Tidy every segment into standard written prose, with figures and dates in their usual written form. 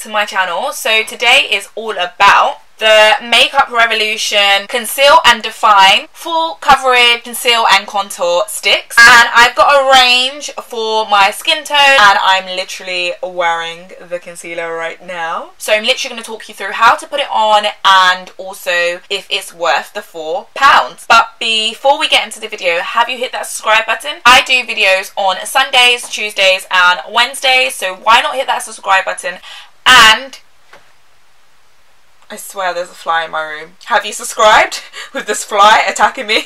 to my channel. So today is all about the Makeup Revolution Conceal and Define Full Coverage Conceal and Contour Sticks. And I've got a range for my skin tone, and I'm literally wearing the concealer right now. So I'm literally going to talk you through how to put it on and also if it's worth the £4. But before we get into the video, have you hit that subscribe button? I do videos on Sundays, Tuesdays and Wednesdays, so why not hit that subscribe button? And I swear there's a fly in my room. Have you subscribed with this fly attacking me?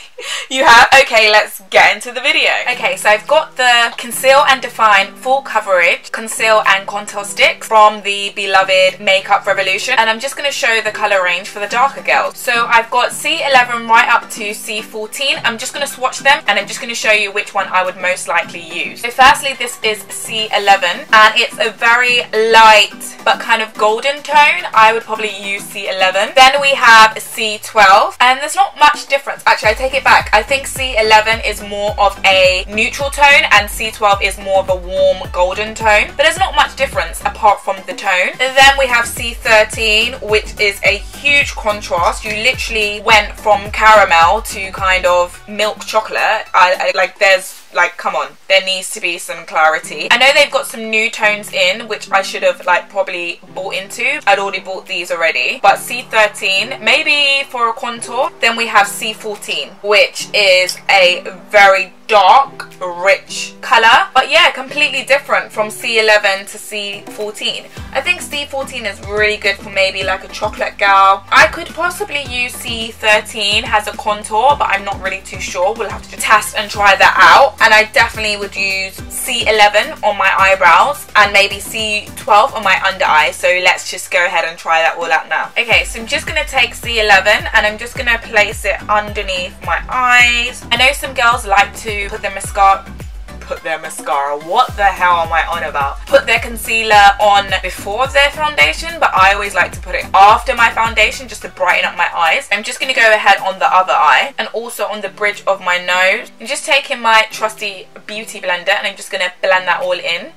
You have? Okay, let's get into the video. Okay, so I've got the Conceal and Define Full Coverage Conceal and Contour Sticks from the beloved Makeup Revolution. And I'm just going to show the colour range for the darker girls. So I've got C11 right up to C14. I'm just going to swatch them and I'm just going to show you which one I would most likely use. So firstly, this is C11 and it's a very light but kind of golden tone. I would probably use C11. Then we have C12 and there's not much difference. Actually, I take it back. I think C11 is more of a neutral tone and C12 is more of a warm golden tone, but there's not much difference apart from the tone. And then we have C13, which is a huge contrast. You literally went from caramel to kind of milk chocolate. I like, there's like, come on, there needs to be some clarity. I know they've got some new tones in, which I should have like probably bought into. I'd already bought these already. But C13, maybe for a contour. Then we have C14, which is a very dark, rich colour. But yeah, completely different from C11 to C14. I think C14 is really good for maybe like a chocolate gal. I could possibly use C13 as a contour, but I'm not really too sure. We'll have to test and try that out. And I definitely would use C11 on my eyebrows and maybe C12 on my under eye. So let's just go ahead and try that all out now. Okay, so I'm just going to take C11 and I'm just going to place it underneath my eyes. I know some girls like to put their mascara, what the hell am I on about? Put their concealer on before their foundation, but I always like to put it after my foundation just to brighten up my eyes. I'm just going to go ahead on the other eye and also on the bridge of my nose. I'm just taking my trusty beauty blender and I'm just going to blend that all in.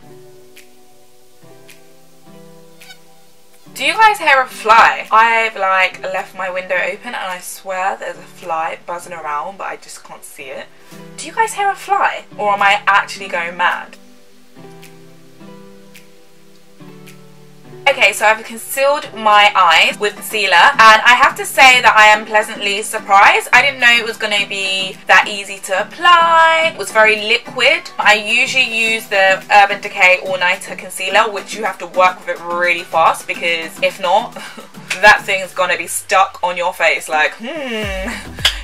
Do you guys hear a fly? I've like left my window open and I swear there's a fly buzzing around, but I just can't see it. Do you guys hear a fly? Or am I actually going mad? Okay, so I've concealed my eyes with concealer and I have to say that I am pleasantly surprised. I didn't know it was going to be that easy to apply. It was very liquid. I usually use the Urban Decay All Nighter Concealer, which you have to work with it really fast because if not, that thing's going to be stuck on your face like,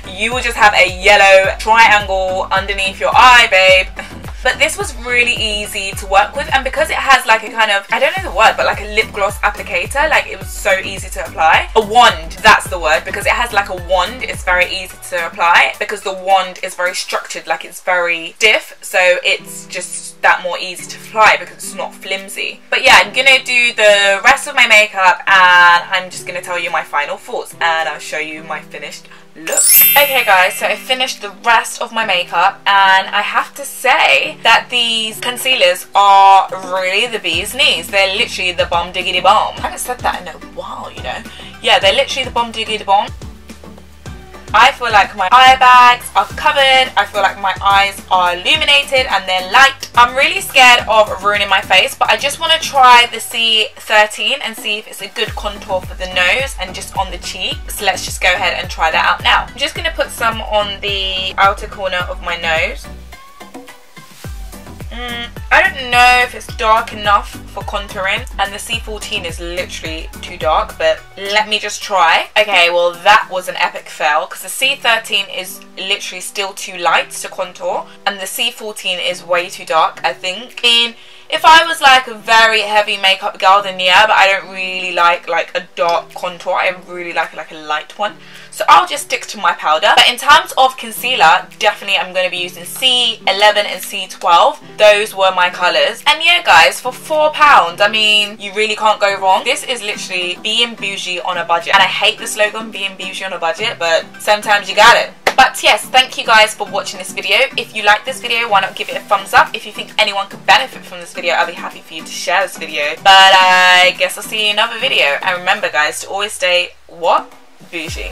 you will just have a yellow triangle underneath your eye, babe. But this was really easy to work with, and because it has like a kind of, I don't know the word, but like a lip gloss applicator, like it was so easy to apply. A wand, that's the word, because it has like a wand, it's very easy to apply because the wand is very structured, like it's very stiff, so it's just that more easy to apply because it's not flimsy. But yeah, I'm gonna do the rest of my makeup and I'm just gonna tell you my final thoughts and I'll show you my finished look. Okay guys, so I finished the rest of my makeup and I have to say that these concealers are really the bee's knees. They're literally the bomb diggity bomb. I haven't said that in a while, you know. Yeah, they're literally the bomb diggity bomb. I feel like my eye bags are covered. I feel like my eyes are illuminated and they're light. I'm really scared of ruining my face, but I just want to try the C13 and see if it's a good contour for the nose and just on the cheeks. So let's just go ahead and try that out now. I'm just going to put some on the outer corner of my nose. I don't know if it's dark enough for contouring, and the C14 is literally too dark, but let me just try. Okay, well that was an epic fail because the C13 is literally still too light to contour and the C14 is way too dark, I think. If I was like a very heavy makeup girl, then yeah, but I don't really like a dark contour. I really like a light one. So I'll just stick to my powder. But in terms of concealer, definitely I'm going to be using C11 and C12. Those were my colours. And yeah guys, for £4, I mean, you really can't go wrong. This is literally being bougie on a budget. And I hate the slogan, being bougie on a budget, but sometimes you got it. But yes, thank you guys for watching this video. If you like this video, why not give it a thumbs up? If you think anyone could benefit from this video, I'll be happy for you to share this video. But I guess I'll see you in another video. And remember guys, to always stay, what? Bougie.